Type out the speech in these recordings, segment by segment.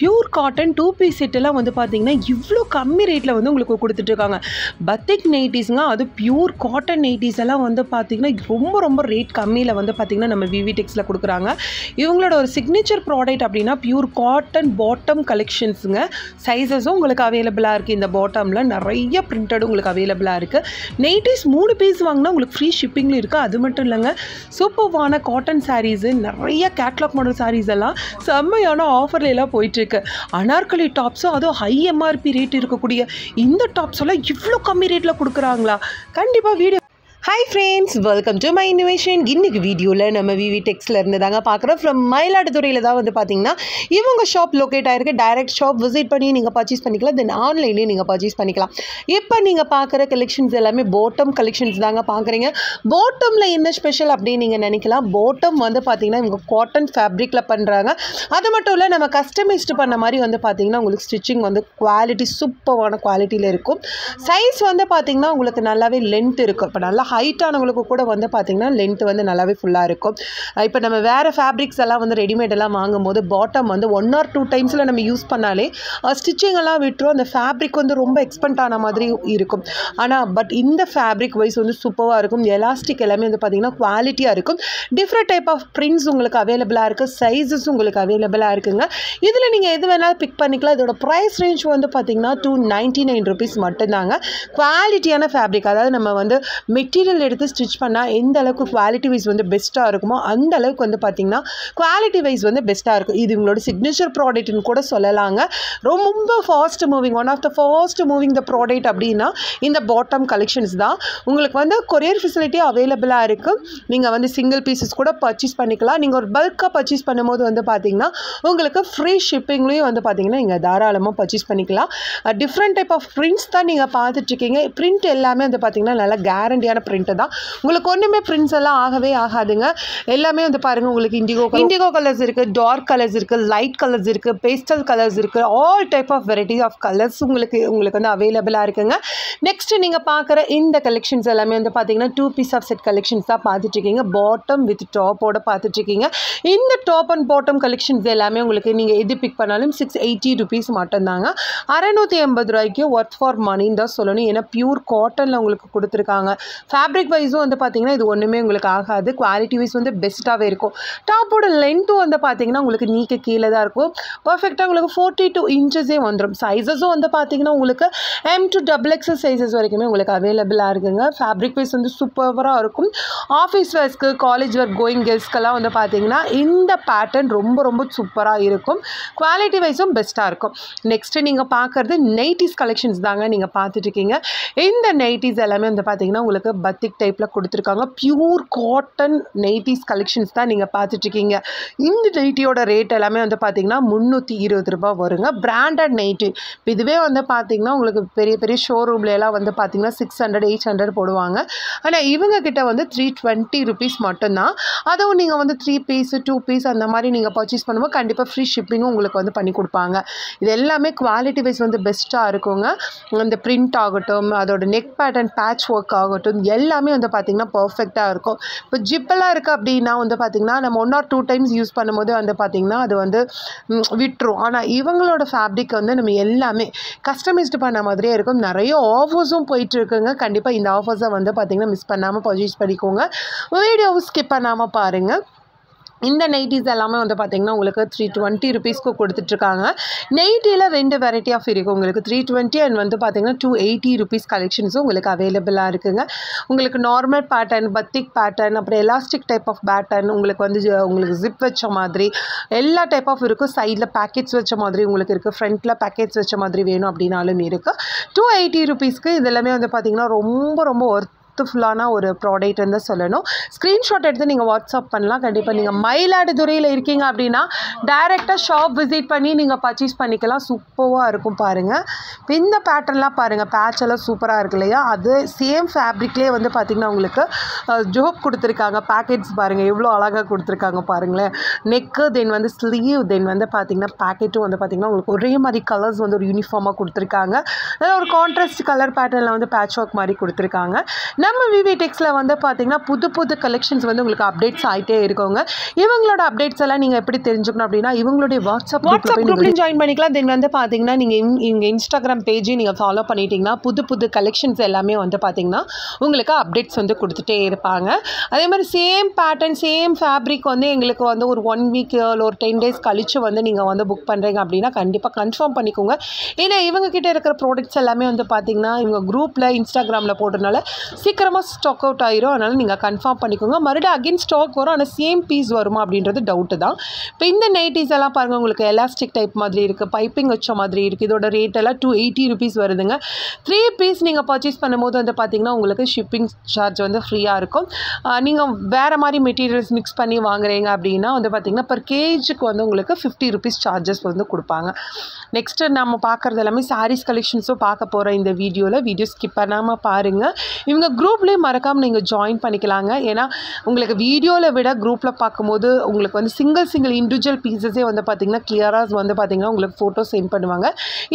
Pure cotton 2 piece செட்டெல்லாம் வந்து பார்த்தீங்கன்னா இவ்வளோ கம்மி ரேட்டில் வந்து உங்களுக்கு கொடுத்துட்ருக்காங்க. பத்திக் நைட்டிஸுங்க, அது பியூர் காட்டன் நைட்டிஸ் எல்லாம் வந்து பார்த்தீங்கன்னா ரொம்ப ரொம்ப ரேட் கம்மியில் வந்து பார்த்தீங்கன்னா நம்ம விவிடெக்ஸில் கொடுக்குறாங்க. இவங்களோட ஒரு சிக்னேச்சர் ப்ராடக்ட் அப்படின்னா பியூர் காட்டன் பாட்டம் கலெக்ஷன்ஸுங்க. சைஸஸும் உங்களுக்கு அவைலபிளாக இருக்குது. இந்த பாட்டமில் நிறைய பிரிண்டடும் உங்களுக்கு அவைலபிளாக இருக்குது. நைட்டிஸ் 3 பீஸ் வாங்கினா உங்களுக்கு ஃப்ரீ ஷிப்பிங்லையும் இருக்குது. அது மட்டும் இல்லைங்க, சூப்பர்வான காட்டன் சாரீஸு, நிறைய கேட்லாக் மாடல் சாரீஸ் எல்லாம் செம்மையான ஆஃபர்ல எல்லாம் போயிட்டுருக்கு. அனார்கலி டாப்ஸும் அதுவும் ஹை எம்ஆர்பி ரேட் இருக்கக்கூடிய இந்த டாப்ஸ் எல்லாம் இவ்வளோ கம்மி ரேட்டில் கொடுக்குறாங்களா? கண்டிப்பாக video. Hi friends, welcome to my innovation. இன்றைக்கி வீடியோவில் நம்ம விவிடெக்ஸில் இருந்து தாங்க பார்க்குறோம். ஃப்ரம் மயிலாடுதுறையில் தான் வந்து பார்த்தீங்கன்னா இவங்க ஷாப் லொக்கேட் ஆகிருக்கு. டைரக்ட் ஷாப் விசிட் பண்ணி நீங்கள் பர்ச்சேஸ் பண்ணிக்கலாம். தென் ஆன்லைன்லேயும் நீங்கள் பர்ச்சேஸ் பண்ணிக்கலாம். இப்போ நீங்கள் பார்க்குற கலெக்ஷன்ஸ் எல்லாமே பாட்டம் கலெக்ஷன்ஸ் தாங்க பார்க்குறீங்க. பாட்டமில் என்ன ஸ்பெஷல் அப்படின்னு நீங்கள் நினைக்கலாம். பாட்டம் வந்து பார்த்தீங்கன்னா இவங்க காட்டன் ஃபேப்ரிக்கில் பண்ணுறாங்க. அது மட்டும் இல்லை, நம்ம கஸ்டமைஸ்டு பண்ண மாதிரி வந்து பார்த்தீங்கன்னா உங்களுக்கு ஸ்டிச்சிங் வந்து குவாலிட்டி சூப்பரான குவாலிட்டியில் இருக்கும். சைஸ் வந்து பார்த்தீங்கன்னா உங்களுக்கு நல்லாவே லென்த் இருக்கும். இப்போ நல்லா ஹைட்டானவங்களுக்கு கூட வந்து பார்த்திங்கன்னா லென்த் வந்து நல்லாவே ஃபுல்லாக இருக்கும். இப்போ நம்ம வேறு ஃபேப்ரிக்ஸ் எல்லாம் வந்து ரெடிமேட் எல்லாம் வாங்கும்போது பாட்டம் வந்து 1 or 2 டைம்ஸில் நம்ம யூஸ் பண்ணாலே ஸ்டிச்சிங் எல்லாம் விட்டுரும். அந்த ஃபேப்ரிக் வந்து ரொம்ப எக்ஸ்பெண்ட் ஆன மாதிரி இருக்கும். பட் இந்த ஃபேப்ரிக் வைஸ் வந்து சூப்பராக இருக்கும். எலாஸ்டிக் எல்லாமே வந்து பார்த்திங்கன்னா குவாலிட்டியாக இருக்கும். டிஃப்ரெண்ட் டைப் ஆஃப் பிரிண்ட்ஸ் உங்களுக்கு அவைலபிளாக இருக்குது. சைஸஸ் உங்களுக்கு அவைலபிளாக இருக்குங்க. இதில் நீங்கள் எது வேணாலும் பிக் பண்ணிக்கலாம். இதோட ப்ரைஸ் ரேஞ்ச் வந்து பார்த்திங்கன்னா 299 rupees மட்டும்தாங்க. குவாலிட்டியான ஃபேப்ரிக், அதாவது நம்ம வந்து மெட்டீரியல் எடுத்து ஸ்டிச் பண்ணால் எந்த அளவுக்கு குவாலிட்டி வைஸ் வந்து பெஸ்ட்டாக இருக்குமோ அந்த அளவுக்கு வந்து பார்த்திங்கன்னா குவாலிட்டி வைஸ் வந்து பெஸ்ட்டாக இருக்கும். இது இவங்களோட சிக்னேச்சர் ப்ராடக்ட்னு கூட சொல்லலாங்க. ரொம்ப fast moving, one of the fast moving the product அப்படின்னா இந்த பாட்டம் கலெக்ஷன்ஸ் தான். உங்களுக்கு வந்து கொரியர் ஃபெசிலிட்டி அவைலபிளாக இருக்குது. நீங்கள் வந்து சிங்கிள் பீசஸ் கூட பர்ச்சேஸ் பண்ணிக்கலாம். நீங்கள் ஒரு பல்காக பர்ச்சேஸ் பண்ணும்போது வந்து பார்த்திங்கன்னா உங்களுக்கு ஃப்ரீ ஷிப்பிங்லேயும் வந்து பார்த்திங்கன்னா இங்கே தாராளமாக பர்ச்சேஸ் பண்ணிக்கலாம். டிஃப்ரெண்ட் டைப் ஆஃப் பிரிண்ட்ஸ் தான் நீங்கள் பார்த்துட்ருக்கீங்க. பிரிண்ட் எல்லாமே வந்து பார்த்திங்கன்னா நல்லா கேரண்டியான பிரிண்ட்டு தான். உங்களுக்கு ஒன்றுமே பிரிண்ட்ஸ் எல்லாம் ஆகவே ஆகாதுங்க. எல்லாமே வந்து பாருங்கள், உங்களுக்கு இண்டிகோ கலர்ஸ் இருக்குது, டார்க் கலர்ஸ் இருக்குது, லைட் கலர்ஸ் இருக்குது, பேஸ்டல் கலர்ஸ் இருக்குது. All type of variety of colours உங்களுக்கு வந்து அவைலபிளாக இருக்குங்க. நெக்ஸ்ட் நீங்கள் பார்க்குற இந்த கலெக்ஷன்ஸ் எல்லாமே வந்து பார்த்தீங்கன்னா 2 பீஸ் ஆஃப் செட் கலெக்ஷன்ஸ் தான் பார்த்துட்ருக்கீங்க. பாட்டம் வித் டாப்போட பார்த்துட்ருக்கீங்க. இந்த டாப் அண்ட் பாட்டம் கலெக்ஷன்ஸ் எல்லாமே உங்களுக்கு நீங்கள் எது பிக் பண்ணாலும் 680 rupees மட்டும்தாங்க. 680 ரூபாய்க்கு ஒர்த் ஃபார் மணின்னு தான் சொல்லணும். ஏன்னா பியூர் காட்டனில் உங்களுக்கு கொடுத்துருக்காங்க. ஃபேப்ரிக் வைஸும் வந்து பார்த்திங்கன்னா இது ஒன்றுமே உங்களுக்கு ஆகாது. குவாலிட்டி வைஸ் வந்து பெஸ்ட்டாகவே இருக்கும். டாப்போட லென்த்தும் வந்து பார்த்திங்கன்னா உங்களுக்கு நீக்க கீழே தான் இருக்கும். பர்ஃபெக்டாக உங்களுக்கு 42 inches வந்துடும். சைஸஸும் வந்து பார்த்திங்கன்னா உங்களுக்கு M to XXL சைஸஸ் வரைக்குமே உங்களுக்கு அவைலபிளாக இருக்குங்க. ஃபேப்ரிக் வைஸ் வந்து சூப்பராக இருக்கும். ஆஃபீஸ் வேர்ஸ்க்கு, காலேஜ் ஒர்க் கோயிங் கேர்ள்ஸ்க்கெல்லாம் வந்து பார்த்திங்கன்னா இந்த பேட்டர்ன் ரொம்ப ரொம்ப சூப்பராக இருக்கும். குவாலிட்டி வைஸும் பெஸ்ட்டாக இருக்கும். நெக்ஸ்ட்டு நீங்கள் பார்க்குறது நைட்டிஸ் கலெக்ஷன்ஸ் தாங்க நீங்கள் பார்த்துட்ருக்கீங்க. இந்த நைட்டிஸ் எல்லாமே வந்து பார்த்திங்கன்னா உங்களுக்கு பத்திக் டைப்பில் கொடுத்துருக்காங்க. பியூர் காட்டன் நைட்டிஸ் கலெக்ஷன்ஸ் தான் நீங்கள் பார்த்துட்ருக்கீங்க. இந்த நைட்டியோட ரேட் எல்லாமே வந்து பார்த்திங்கன்னா 320 ரூபாய் வருங்க. Branded nighty. இதுவே வந்து பார்த்திங்கன்னா உங்களுக்கு பெரிய பெரிய ஷோரூம்லாம் வந்து பார்த்திங்கன்னா 600 800 போடுவாங்க. ஆனால் இவங்க கிட்ட வந்து 320 rupees மட்டும்தான். அதுவும் நீங்கள் வந்து 3 பீஸ் 2 பீஸ் அந்த மாதிரி நீங்கள் பர்ச்சேஸ் பண்ணும்போது கண்டிப்பாக ஃப்ரீ ஷிப்பிங்கும் உங்களுக்கு வந்து பண்ணி கொடுப்பாங்க. இது எல்லாமே குவாலிட்டி வைஸ் வந்து பெஸ்ட்டாக இருக்குங்க. அந்த பிரிண்ட் ஆகட்டும், அதோட நெக் பேட்டர்ன் பேட்ச் ஒர்க் ஆகட்டும், எல்லாமே வந்து பார்த்திங்கன்னா பர்ஃபெக்டாக இருக்கும். இப்போ ஜிப்பெல்லாம் இருக்குது அப்படின்னா வந்து பார்த்திங்கன்னா நம்ம 1 or 2 டைம்ஸ் யூஸ் பண்ணும்போது வந்து பார்த்திங்கன்னா அது வந்து விட்டுரும். ஆனால் இவங்களோட ஃபேப்ரிக் வந்து நம்ம எல்லாமே கஸ்டமைஸ்டு பண்ண மாதிரியே இருக்கும். நிறைய ஆஃபர்ஸும் போயிட்டுருக்குங்க. கண்டிப்பாக இந்த ஆஃபர்ஸை வந்து பார்த்திங்கன்னா மிஸ் பண்ணாமல் பர்ச்சேஸ் பண்ணிக்கோங்க. வீடியோவை ஸ்கிப் பண்ணாமல் பாருங்கள். இந்த நைட்டிஸ் எல்லாமே வந்து பார்த்திங்கன்னா உங்களுக்கு 320 rupeesக்கு கொடுத்துட்ருக்காங்க. நைட்டியில் 2 வெரைட்டி ஆஃப் இருக்குது. உங்களுக்கு 320 அண்ட் வந்து பார்த்திங்கன்னா 280 rupees கலெக்ஷன்ஸும் உங்களுக்கு அவைலபிளாக இருக்குங்க. உங்களுக்கு நார்மல் பேட்டர்ன், பத்திக் பேட்டர்ன், அப்புறம் எலாஸ்டிக் டைப் ஆஃப் பேட்டர்ன், உங்களுக்கு வந்து உங்களுக்கு ஜிப் வச்ச மாதிரி எல்லா டைப் ஆஃப் இருக்கும். சைடில் பேக்கெட்ஸ் வச்ச மாதிரி உங்களுக்கு இருக்குது. ஃப்ரண்ட்டில் பேக்கெட்ஸ் வச்ச மாதிரி வேணும் அப்படின்னாலும் இருக்குது. 280 rupeesக்கு இதெல்லாமே வந்து பார்த்திங்கன்னா ரொம்ப ரொம்ப ஃபுல்லான ஒரு ப்ராடக்ட்னு தான் சொல்லணும். ஸ்க்ரீன்ஷாட் எடுத்து நீங்கள் வாட்ஸ்அப் பண்ணலாம். கண்டிப்பாக நீங்கள் மயிலாடுதுறையில் இருக்கீங்க அப்படின்னா டைரெக்டாக ஷாப் விசிட் பண்ணி நீங்கள் பர்ச்சேஸ் பண்ணிக்கலாம். சூப்பராக இருக்கும் பாருங்கள். இந்த பேட்டர்ன்லாம் பாருங்கள், பேட்ச் எல்லாம் சூப்பராக இருக்கு இல்லையா? அது சேம் ஃபேப்ரிக்லேயே வந்து பார்த்திங்கன்னா உங்களுக்கு ஜோப் கொடுத்துருக்காங்க. பேக்கெட்ஸ் பாருங்கள் எவ்வளோ அழகாக கொடுத்துருக்காங்க பாருங்களேன். நெக்கு, தென் வந்து ஸ்லீவ், தென் வந்து பார்த்திங்கன்னா பேக்கெட்டும் வந்து பார்த்திங்கன்னா உங்களுக்கு ஒரே மாதிரி கலர்ஸ் வந்து ஒரு யூனிஃபார்மாக கொடுத்துருக்காங்க. அதில் ஒரு கான்ட்ராஸ்ட் கலர் பேட்டர்னில் வந்து பேட்ச் ஒர்க் மாதிரி கொடுத்துருக்காங்க. நம்ம விவி டெக்ஸில் வந்து பார்த்தீங்கன்னா புது புது கலெக்ஷன்ஸ் வந்து உங்களுக்கு அப்டேட்ஸ் ஆகிட்டே இருக்கோங்க. இவங்களோட அப்டேட்ஸ் எல்லாம் நீங்கள் எப்படி தெரிஞ்சுக்கணும் அப்படின்னா இவங்களுடைய வாட்ஸ்அப் குரூப்லையும் ஜாயின் பண்ணிக்கலாம். தென் வந்து பார்த்தீங்கன்னா நீங்கள் இவங்க இன்ஸ்டாகிராம் பேஜையும் நீங்கள் ஃபாலோ பண்ணிட்டீங்கன்னா புது புது கலெக்ஷன்ஸ் எல்லாமே வந்து பார்த்தீங்கன்னா உங்களுக்கு அப்டேட்ஸ் வந்து கொடுத்துட்டே இருப்பாங்க. அதே மாதிரி சேம் பேட்டர்ன் சேம் ஃபேப்ரிக் வந்து எங்களுக்கு வந்து ஒரு 1 வீக் இல்லை ஒரு 10 days கழிச்சு வந்து நீங்கள் வந்து புக் பண்ணுறீங்க அப்படின்னா கண்டிப்பாக கன்ஃபார்ம் பண்ணிக்கோங்க. ஏன்னா இவங்ககிட்ட இருக்கிற ப்ராடக்ட்ஸ் எல்லாமே வந்து பார்த்தீங்கன்னா இவங்க குரூப்பில் இன்ஸ்டாகிராமில் போடுறதுனால சீக்கிரமாக ஸ்டாக் அவுட் ஆயிரும். அதனால் நீங்கள் கன்ஃபார்ம் பண்ணிக்கோங்க. மறுபடியும் அகைன் ஸ்டாக் வரும், ஆனால் சேம் பீஸ் வருமா அப்படின்றது டவுட்டு தான். இப்போ இந்த நைட்டிஸ் எல்லாம் பாருங்கள், உங்களுக்கு எலாஸ்டிக் டைப் மாதிரி இருக்குது, பைப்பிங் வச்ச மாதிரி இருக்குது. இதோட ரேட் எல்லாம் 280 rupees வருதுங்க. 3 piece நீங்கள் பர்ச்சேஸ் பண்ணும்போது வந்து பார்த்தீங்கன்னா உங்களுக்கு ஷிப்பிங் சார்ஜ் வந்து ஃப்ரீயாக இருக்கும். நீங்கள் வேறு மாதிரி மெட்டீரியல்ஸ் மிக்ஸ் பண்ணி வாங்குறீங்க அப்படின்னா வந்து பார்த்தீங்கன்னா பர் கேஜுக்கு வந்து உங்களுக்கு 50 rupees சார்ஜஸ் வந்து கொடுப்பாங்க. நெக்ஸ்ட்டு நம்ம பார்க்குறது எல்லாமே சாரீஸ் கலெக்ஷன்ஸும் பார்க்க போகிறோம் இந்த வீடியோ ஸ்கிப் பண்ணாமல் பாருங்கள். இவங்க குரூப்லேயும் மறக்காமல் நீங்கள் ஜாயின் பண்ணிக்கலாங்க. ஏன்னா உங்களுக்கு வீடியோவில் விட குரூப்பில் பார்க்கும்போது உங்களுக்கு வந்து சிங்கிள் இண்டிவிஜுவல் பீசஸே வந்து பார்த்திங்கன்னா கிளியராக வந்து பார்த்திங்கன்னா உங்களுக்கு ஃபோட்டோ சென்ட் பண்ணுவாங்க.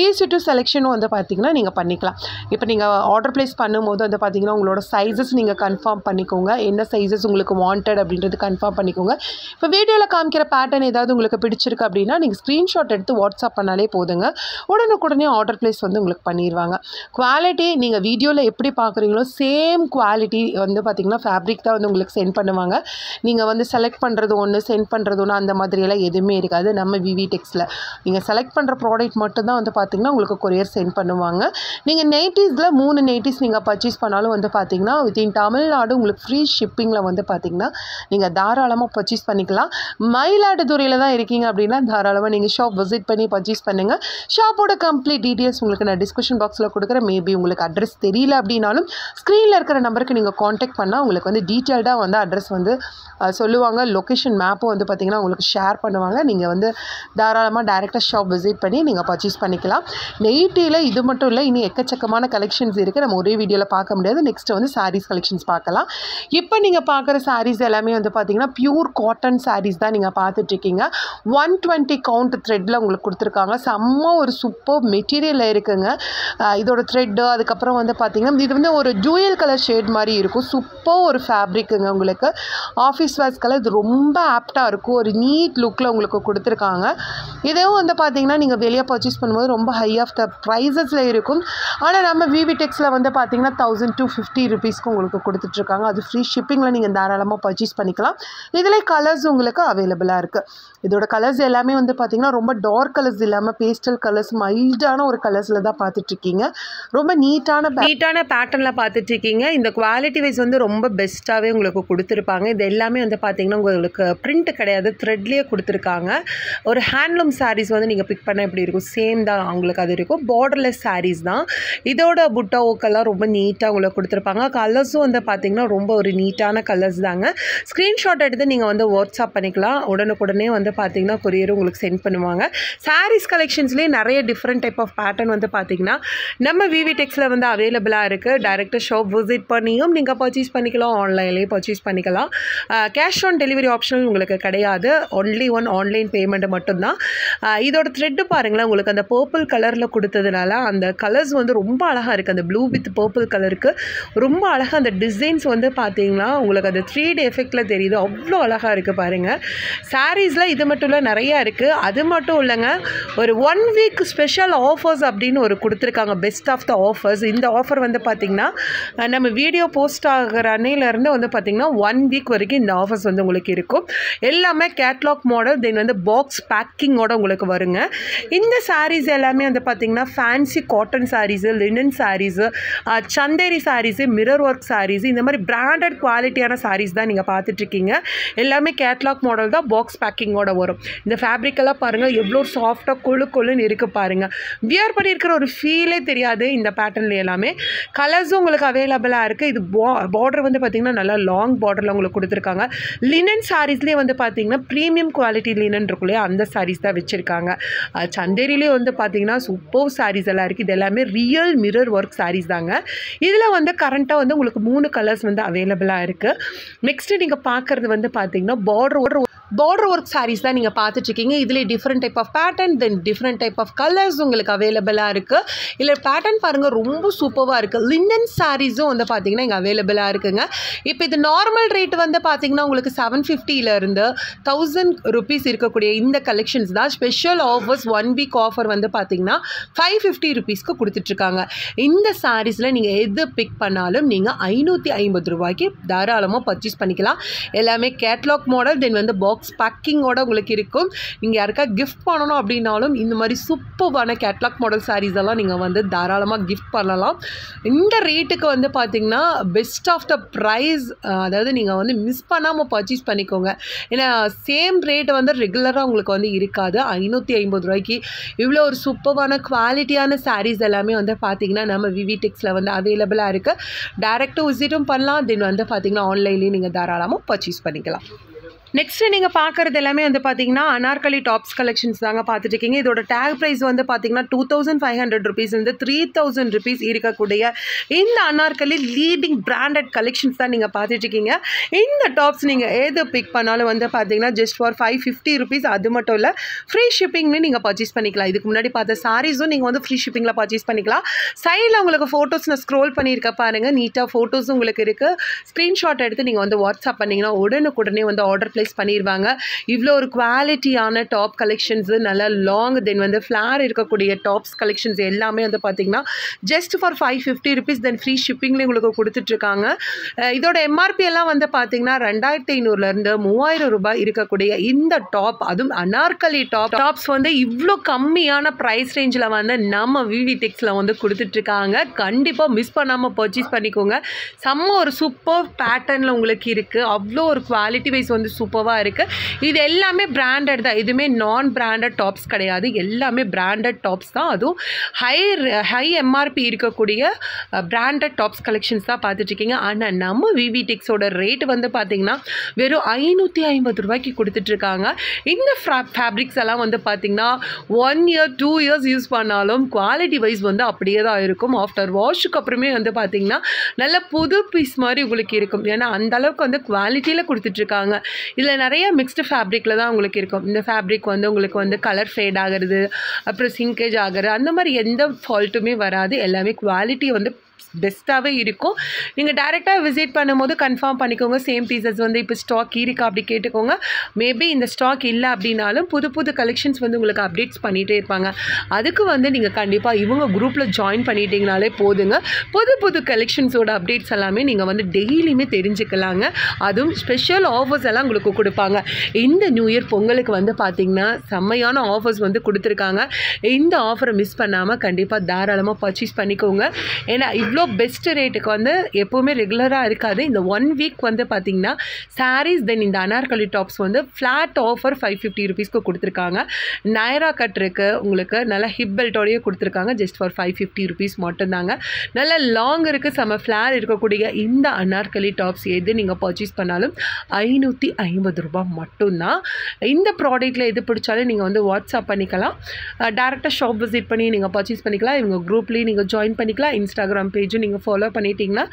ஈஸி டு செலெக்ஷனும் வந்து பார்த்திங்கன்னா நீங்கள் பண்ணிக்கலாம். இப்போ நீங்கள் ஆர்டர் ப்ளேஸ் பண்ணும்போது வந்து பார்த்திங்கன்னா உங்களோட சைஸஸ் நீங்கள் கன்ஃபார்ம் பண்ணிக்கோங்க. என்ன சைஸஸ் உங்களுக்கு வாண்டட் அப்படின்றது கன்ஃபார்ம் பண்ணிக்கோங்க. இப்போ வீடியோவில் காமிக்கிற பேட்டர்ன் ஏதாவது உங்களுக்கு பிடிச்சிருக்கு அப்படின்னா நீங்கள் ஸ்க்ரீன்ஷாட் எடுத்து வாட்ஸ்அப் பண்ணாலே போதுங்க. உடனுக்குடனே ஆர்டர் ப்ளேஸ் வந்து உங்களுக்கு பண்ணிடுவாங்க. குவாலிட்டி நீங்கள் வீடியோவில் எப்படி பார்க்குறீங்களோ சேம் குவாலிட்டி வந்து பார்த்திங்கன்னா ஃபேப்ரிக் தான் வந்து உங்களுக்கு சென்ட் பண்ணுவாங்க. நீங்கள் வந்து செலக்ட் பண்ணுறது ஒன்று சென்ட் பண்ணுறது ஒன்று அந்த மாதிரியெல்லாம் எதுவுமே இருக்காது. நம்ம விவி டெக்ஸில் நீங்கள் செலக்ட் பண்ணுற ப்ராடக்ட் மட்டும்தான் வந்து பார்த்திங்கன்னா உங்களுக்கு கொரியர் சென்ட் பண்ணுவாங்க. நீங்கள் நைட்டிஸில் 3 நைட்டிஸ் நீங்கள் பர்ச்சேஸ் பண்ணாலும் வந்து பார்த்திங்கன்னா வித்தின் தமிழ்நாடு உங்களுக்கு ஃப்ரீ ஷிப்பிங்கில் வந்து பார்த்திங்கன்னா நீங்கள் தாராளமாக பர்ச்சேஸ் பண்ணிக்கலாம். மயிலாடுதுறையில் தான் இருக்கீங்க அப்படின்னா தாராளமாக நீங்கள் ஷாப் விசிட் பண்ணி பர்ச்சேஸ் பண்ணுங்கள். ஷாப்போட கம்ப்ளீட் டீட்டெயில்ஸ் உங்களுக்கு நான் டிஸ்கிரிப்ஷன் பாக்ஸில் கொடுக்குறேன். மேபி உங்களுக்கு அட்ரஸ் தெரியல அப்படின்னாலும் ஸ்க்ரீனில் இருக்கிற நம்பருக்கு நீங்கள் காண்டாக்ட் பண்ணால் உங்களுக்கு வந்து டீட்டெயில்டாக வந்து அட்ரஸ் வந்து சொல்லுவாங்க. லொக்கேஷன் மேப்பும் வந்து பார்த்திங்கன்னா உங்களுக்கு ஷேர் பண்ணுவாங்க. நீங்கள் வந்து தாராளமாக டைரெக்டாக ஷாப் விசிட் பண்ணி நீங்கள் பர்ச்சேஸ் பண்ணிக்கலாம். நைட்டியில் இது மட்டும் இல்லை, இனி எக்கச்சக்கமான கலெக்ஷன்ஸ் இருக்குது. நம்ம ஒரே வீடியோவில் பார்க்க முடியாது. நெக்ஸ்ட் வந்து சாரீஸ் கலெக்ஷன்ஸ் பார்க்கலாம். இப்போ நீங்கள் பார்க்குற சாரீஸ் எல்லாமே வந்து பார்த்திங்கன்னா பியூர் காட்டன் சாரீஸ் தான் நீங்கள் பார்த்துட்ருக்கீங்க. 120 கவுண்ட் த்ரெட்டில் உங்களுக்கு கொடுத்துருக்காங்க. செம்ம ஒரு சூப்பர் மெட்டீரியலில் இருக்குங்க. இதோட த்ரெட்டு அதுக்கப்புறம் வந்து பார்த்திங்கன்னா இது வந்து ஒரு ஜூயல் கலர் ஷேட் மாதிரி இருக்கும். சூப்பர் ஒரு ஃபேப்ரிக்குங்க. உங்களுக்கு ஆஃபீஸ் வேர்ஸ் கலர் இது ரொம்ப ஆப்டாக இருக்கும். ஒரு நீட் லுக்கில் உங்களுக்கு கொடுத்துருக்காங்க. இதுவும் வந்து பார்த்திங்கன்னா நீங்கள் வெளியே பர்ச்சேஸ் பண்ணும்போது ரொம்ப ஹை ஆஃப் த ப்ரைஸஸில் இருக்கும். ஆனால் நம்ம விவி டெக்ஸில் வந்து பார்த்திங்கன்னா 1250 rupeesக்கு உங்களுக்கு கொடுத்துட்ருக்காங்க. அது ஃப்ரீ ஷிப்பிங்கில் நீங்கள் தாராளமாக பர்ச்சேஸ் பண்ணிக்கலாம். இதில் கலர்ஸ் உங்களுக்கு அவைலபிளாக இருக்குது. இதோட கலர்ஸ் எல்லாமே வந்து பார்த்திங்கன்னா ரொம்ப டார்க் கலர்ஸ் இல்லாமல் பேஸ்டல் கலர்ஸ் மைல்டான ஒரு கலர்ஸில் தான் பார்த்துட்ருக்கீங்க. ரொம்ப நீட்டான பேட்டர்னில் பார்த்துட்ருக்கீங்க. இந்த குவாலிட்டி வைஸ் வந்து ரொம்ப பெஸ்ட்டாகவே உங்களுக்கு கொடுத்துருப்பாங்க. இது எல்லாமே வந்து பார்த்திங்கன்னா உங்களுக்கு பிரிண்ட் கிடையாது, த்ரெட்லேயே கொடுத்துருக்காங்க. ஒரு ஹேண்ட்லூம் சாரீஸ் வந்து நீங்கள் பிக் பண்ணால் எப்படி இருக்கும் சேம் தான் உங்களுக்கு அது இருக்கும். பார்டர்லெஸ் சாரீஸ் தான். இதோட புட்டா ஓக்கெல்லாம் ரொம்ப நீட்டாக உங்களுக்கு கொடுத்துருப்பாங்க. கலர்ஸும் வந்து பார்த்திங்கன்னா ரொம்ப ஒரு நீட்டான கலர்ஸ் தாங்க. ஸ்க்ரீன்ஷாட் எடுத்து நீங்கள் வந்து வாட்ஸ்அப் பண்ணிக்கலாம். உடனுக்குடனே வந்து பார்த்திங்கன்னா கொரியரும் உங்களுக்கு சென்ட் பண்ணுவாங்க. சாரீஸ் கலெக்ஷன்ஸ்லேயே நிறைய டிஃப்ரெண்ட் டைப் ஆஃப் பேட்டர்ன் வந்து பார்த்திங்கன்னா நம்ம விவி டெக்ஸில் வந்து அவைலபிளாக இருக்குது. டைரெக்டாக ஷாப் விசிட் பண்ணியும் நீங்கள் பர்ச்சேஸ் பண்ணிக்கலாம், ஆன்லைன்லேயே பர்ச்சேஸ் பண்ணிக்கலாம். கேஷ் ஆன் டெலிவரி ஆப்ஷன் உங்களுக்கு கிடையாது. ஒன்லி ஆன்லைன் பேமெண்ட் மட்டும்தான். இதோட த்ரெட்டு பாருங்களேன், உங்களுக்கு அந்த பர்பிள் கலரில் கொடுத்ததுனால அந்த கலர்ஸ் வந்து ரொம்ப அழகாக இருக்குது. அந்த ப்ளூ வித் பர்பிள் கலருக்கு ரொம்ப அழகாக அந்த டிசைன்ஸ் வந்து பார்த்திங்கன்னா உங்களுக்கு அந்த 3D எஃபெக்டில் தெரியுது. அவ்வளோ அழகாக இருக்குது பாருங்கள். சாரீஸில் இது மட்டும் இல்லை நிறையா இருக்குது. அது மட்டும் இல்லைங்க, ஒரு 1 week ஸ்பெஷல் ஆஃபர்ஸ் அப்படின்னு ஒரு கொடுத்துருக்காங்க. Best of the offers. இந்த ஆஃபர் வந்து பார்த்திங்கன்னா நம்ம வீடியோ போஸ்ட் ஆகிற அன்னையிலேருந்து வந்து பார்த்திங்கன்னா 1 week வரைக்கும் இந்த ஆஃபர்ஸ் வந்து உங்களுக்கு இருக்கும். எல்லாமே கேட்லாக் மாடல், தென் வந்து பாக்ஸ் பேக்கிங்கோட உங்களுக்கு வருங்க. இந்த சாரீஸ் எல்லாமே வந்து பார்த்திங்கன்னா fancy cotton saris, linen saris, Chanderi saris, mirror work saris, இந்த மாதிரி பிராண்டட் குவாலிட்டியான சாரீஸ் தான் நீங்கள் பார்த்துட்ருக்கீங்க. எல்லாமே கேட்லாக் மாடல் தான், பாக்ஸ் பேக்கிங்கோட வரும். இந்த ஃபேப்ரிக்கெல்லாம் பாருங்கள் எவ்வளோ சாஃப்டாக கொழுன்னு இருக்குது பாருங்கள். வியர் பண்ணியிருக்கிற ஒரு ஃபீலே தெரியாது இந்த பேட்டர்னில். எல்லாமே கலர்ஸும் உங்களுக்கு அவைலபிளாக இருக்குது. இது பார்டர் வந்து பார்த்திங்கன்னா நல்லா லாங் பார்டரில் உங்களுக்கு கொடுத்துருக்காங்க. லினன் சாரீஸ்லேயே வந்து பார்த்திங்கன்னா ப்ரீமியம் குவாலிட்டி லினன் இருக்கும் இல்லையா, அந்த சாரீஸ் தான் வச்சுருக்காங்க. சந்தேரிலேயே வந்து பார்த்திங்கன்னா சூப்பர் சாரீஸ் எல்லாம் இருக்குது. இது எல்லாமே ரியல் மிரர் ஒர்க் சாரீஸ் தாங்க. இதில் வந்து கரண்ட்டாக வந்து உங்களுக்கு 3 கலர்ஸ் வந்து அவைலபிளாக இருக்குது. நெக்ஸ்ட்டு நீங்கள் பார்க்குறது வந்து பார்த்திங்கன்னா பார்டர் பார்டர் ஒர்க் சாரீஸ் தான் நீங்கள் பார்த்துட்ருக்கீங்க. இதிலே different type of pattern, then different type of colours உங்களுக்கு அவைலபிளாக இருக்குது. இல்லை பேட்டர்ன் பாருங்கள், ரொம்ப சூப்பராக இருக்குது. லினன் சாரீஸும் வந்து பார்த்திங்கன்னா இங்கே அவைலபிளாக இருக்குங்க. இப்போ இது நார்மல் ரேட் வந்து பார்த்திங்கன்னா உங்களுக்கு 750 1000 rupees இருக்கக்கூடிய இந்த கலெக்ஷன்ஸ் தான். ஸ்பெஷல் ஆஃபர்ஸ் 1 week ஆஃபர் வந்து பார்த்திங்கன்னா 550 rupeesக்கு கொடுத்துட்ருக்காங்க. இந்த சாரீஸில் நீங்கள் எது பிக் பண்ணாலும் நீங்கள் 550 ரூபாய்க்கு தாராளமாக பர்ச்சேஸ் பண்ணிக்கலாம். எல்லாமே கேட்லாக் மாடல், தென் வந்து பாக்ஸ் பேக்கிங்கோட உங்களுக்கு இருக்கும். நீங்கள் யாருக்கா கிஃப்ட் பண்ணணும் அப்படின்னாலும் இந்த மாதிரி சூப்பரான கேட்லாக் மாடல் சாரீஸ் எல்லாம் நீங்கள் வந்து தாராளமாக கிஃப்ட் பண்ணலாம். இந்த ரேட்டுக்கு வந்து பார்த்திங்கன்னா பெஸ்ட் ஆஃப் த ப்ரைஸ், அதாவது நீங்கள் வந்து மிஸ் பண்ணாமல் பர்ச்சேஸ் பண்ணிக்கோங்க. ஏன்னா சேம் ரேட் வந்து ரெகுலராக உங்களுக்கு வந்து இருக்காது. 550 ரூபாய்க்கு இவ்வளோ ஒரு சூப்பரான குவாலிட்டியான சாரீஸ் எல்லாமே வந்து பார்த்திங்கன்னா நம்ம விவிடெக்ஸில் வந்து அவைலபிளாக இருக்குது. டைரெக்டாக விசிட்டும் பண்ணலாம், தென் வந்து பார்த்திங்கன்னா ஆன்லைன்லேயும் நீங்கள் தாராளமாக பர்ச்சேஸ் பண்ணிக்கலாம். நெக்ஸ்ட்டு நீங்கள் பார்க்குறது எல்லாமே வந்து பார்த்தீங்கன்னா அனார்கலி டாப்ஸ் கலெக்ஷன்ஸ் தாங்க பார்த்துட்ருக்கீங்க. இதோட டேக் ப்ரைஸ் வந்து பார்த்தீங்கன்னா 2500 rupees வந்து 3000 rupees இருக்கக்கூடிய இந்த அனார்கலி லீடிங் பிராண்டட் கலெக்ஷன்ஸ் தான் நீங்கள் பார்த்துட்ருக்கீங்க. இந்த டாப்ஸ் நீங்கள் எது பிக் பண்ணாலும் வந்து பார்த்தீங்கன்னா ஜஸ்ட் ஃபார் 550 rupees. அது மட்டும் இல்லை, ஃப்ரீ ஷிப்பிங்லேயும் நீங்கள் பர்ச்சேஸ் பண்ணிக்கலாம். இதுக்கு முன்னாடி பார்த்த சாரீஸும் நீங்கள் வந்து ஃப்ரீ ஷிப்பிங்கில் பர்ச்சேஸ் பண்ணிக்கலாம். சைடில் உங்களுக்கு ஃபோட்டோஸ் நான் ஸ்க்ரோல் பண்ணியிருக்க பாருங்கள், நீட்டாக ஃபோட்டோஸும் உங்களுக்கு இருக்குது. ஸ்க்ரீன்ஷாட் எடுத்து நீங்கள் வந்து வாட்ஸ்அப் பண்ணிங்கன்னா உடனுக்குடனே வந்து ஆர்டர் ப்ளேஸ் பண்ணிடுவாங்க. இவ்வளோ ஒரு குவாலிட்டியான டாப் கலெக்ஷன்ஸு, நல்லா லாங் தென் வந்து ஃப்ளார் இருக்கக்கூடிய டாப்ஸ் கலெக்ஷன்ஸ் எல்லாமே வந்து பார்த்திங்கன்னா just for 550 rupees then free ஷிப்பிங்லேயும் உங்களுக்கு கொடுத்துட்ருக்காங்க. இதோட எம்ஆர்பி எல்லாம் வந்து பார்த்திங்கன்னா 2500 3000 ரூபாய் இருக்கக்கூடிய இந்த டாப், அதுவும் அனார்கலி டாப்ஸ் வந்து இவ்வளோ கம்மியான ப்ரைஸ் ரேஞ்சில் வந்து நம்ம விவிடெக்ஸில் வந்து கொடுத்துட்ருக்காங்க. கண்டிப்பாக மிஸ் பண்ணாமல் பர்ச்சேஸ் பண்ணிக்கோங்க. செம்ம ஒரு சூப்பர் பேட்டர்னில் உங்களுக்கு இருக்குது. அவ்வளோ ஒரு குவாலிட்டி வைஸ் வந்து சூப்பராக இருக்குது. இது எல்லாமே பிராண்டட் தான், எதுவுமே நான் பிராண்டட் டாப்ஸ் கிடையாது. எல்லாமே பிராண்டட் டாப்ஸ் தான், அதுவும் ஹை எம்ஆர்பி இருக்கக்கூடிய பிராண்டட் டாப்ஸ் கலெக்ஷன்ஸ் தான் பார்த்துட்ருக்கீங்க. ஆனால் நம்ம விவிடெக்ஸோட ரேட் வந்து பார்த்திங்கன்னா வெறும் 550 ரூபாய்க்கு கொடுத்துட்ருக்காங்க. இந்த ஃபேப்ரிக்ஸ் எல்லாம் வந்து பார்த்திங்கன்னா 1 year 2 years யூஸ் பண்ணாலும் குவாலிட்டி வைஸ் வந்து அப்படியே தான் இருக்கும். ஆஃப்டர் வாஷுக்கு அப்புறமே வந்து பார்த்திங்கன்னா நல்ல புது பீஸ் மாதிரி உங்களுக்கு இருக்கும். ஏன்னா அந்தளவுக்கு வந்து குவாலிட்டியில் கொடுத்துட்ருக்காங்க. இதில் நிறைய மிக்ஸ்டு ஃபேப்ரிக்கில் தான் உங்களுக்கு இருக்கும். இந்த ஃபேப்ரிக் வந்து உங்களுக்கு வந்து கலர் ஃபேட் ஆகிறது, அப்புறம் சிங்கேஜ் ஆகிறது, அந்த மாதிரி எந்த ஃபால்ட்டுமே வராது. எல்லாமே குவாலிட்டி வந்து பெஸ்ட்டாகவே இருக்கும். நீங்கள் டைரெக்டாக விசிட் பண்ணும்போது கன்ஃபார்ம் பண்ணிக்கோங்க சேம் பீசஸ் வந்து இப்போ ஸ்டாக் இருக்கா அப்படி கேட்டுக்கோங்க. மேபி இந்த ஸ்டாக் இல்லை அப்படின்னாலும் புது புது கலெக்ஷன்ஸ் வந்து உங்களுக்கு அப்டேட்ஸ் பண்ணிகிட்டே இருப்பாங்க. அதுக்கு வந்து நீங்கள் கண்டிப்பாக இவங்க குரூப்பில் ஜாயின் பண்ணிட்டீங்கனாலே போதுங்க. புது புது கலெக்ஷன்ஸோட அப்டேட்ஸ் எல்லாமே நீங்கள் வந்து டெய்லியுமே தெரிஞ்சுக்கலாங்க. அதுவும் ஸ்பெஷல் ஆஃபர்ஸ் எல்லாம் உங்களுக்கு கொடுப்பாங்க. இந்த நியூ இயர் பொங்கலுக்கு வந்து பார்த்திங்கன்னா செம்மையான ஆஃபர்ஸ் வந்து கொடுத்துருக்காங்க. இந்த ஆஃபரை மிஸ் பண்ணாமல் கண்டிப்பாக தாராளமாக பர்ச்சேஸ் பண்ணிக்கோங்க. ஏன்னா இவ்வளோ பெஸ்ட் ரேட்டுக்கு வந்து எப்போவுமே ரெகுலராக இருக்காது. இந்த 1 week வந்து பார்த்திங்கன்னா சாரீஸ் தென் இந்த அனார்கலி டாப்ஸ் வந்து ஃப்ளாட் ஆஃபர் 550 rupeesக்கு கொடுத்துருக்காங்க. நைரா கட் இருக்குது, உங்களுக்கு நல்ல ஹிப் பெல்ட்டோடையே கொடுத்துருக்காங்க. ஜஸ்ட் ஃபார் 550 rupees மட்டும்தாங்க. நல்ல லாங் இருக்குது, செம்ம ஃப்ளார் இருக்கக்கூடிய இந்த அனார்கலி டாப்ஸ் எது நீங்கள் பர்ச்சேஸ் பண்ணாலும் 550 ரூபாய் மட்டும்தான். இந்த ப்ராடக்ட்டில் எது பிடிச்சாலும் நீங்கள் வந்து வாட்ஸ்அப் பண்ணிக்கலாம். டேரெக்டாக ஷாப் விசிட் பண்ணி நீங்கள் பர்ச்சேஸ் பண்ணிக்கலாம். இவங்க குரூப்லேயும் நீங்கள் ஜாயின் பண்ணிக்கலாம். இன்ஸ்டாகிராம் பேஜும் நீங்கள் ஃபாலோ பண்ணிட்டீங்கன்னா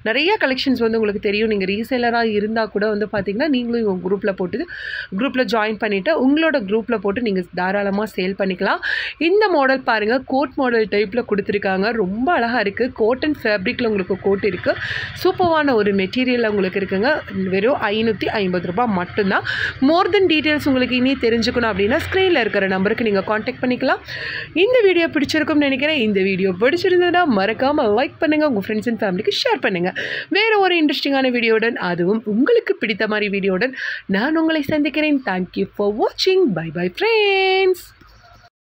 நிறைய கலெக்ஷன்ஸ் வந்து உங்களுக்கு தெரியும். நீங்கள் ரீசேலராக இருந்தால் கூட வந்து பார்த்திங்கன்னா நீங்களும் உங்கள் குரூப்பில் ஜாயின் பண்ணிவிட்டு உங்களோட குரூப்பில் போட்டு நீங்கள் தாராளமாக சேல் பண்ணிக்கலாம். இந்த மாடல் பாருங்கள், கோட் மாடல் டைப்பில் கொடுத்துருக்காங்க. ரொம்ப அழகாக இருக்குது. காட்டன் ஃபேப்ரிக்கில் உங்களுக்கு கோட் இருக்குது. சூப்பரான ஒரு மெட்டீரியலில் உங்களுக்கு இருக்குங்க. வெறும் 550 ரூபாய் மட்டும்தான். மோர் தென் டீட்டெயில்ஸ் உங்களுக்கு இனி தெரிஞ்சுக்கணும் அப்படின்னா ஸ்க்ரீனில் இருக்கிற நம்பருக்கு நீங்கள் காண்டாக்ட் பண்ணிக்கலாம். இந்த வீடியோ பிடிச்சிருக்கும்னு நினைக்கிறேன். இந்த வீடியோ பிடிச்சிருந்ததுன்னா மறக்காமல் லைக் பண்ணுங்கள், உங்கள் ஃப்ரெண்ட்ஸ் அண்ட் ஃபேமிலிக்கு ஷேர் பண்ணுங்கள். வேறு ஒரு இன்ட்ரெஸ்டிங்கான வீடியோடன், அதுவும் உங்களுக்கு பிடித்த மாதிரி வீடியோடன் நான் உங்களை சந்திக்கிறேன். தேங்க்யூ ஃபார் வாட்சிங். Bye bye friends.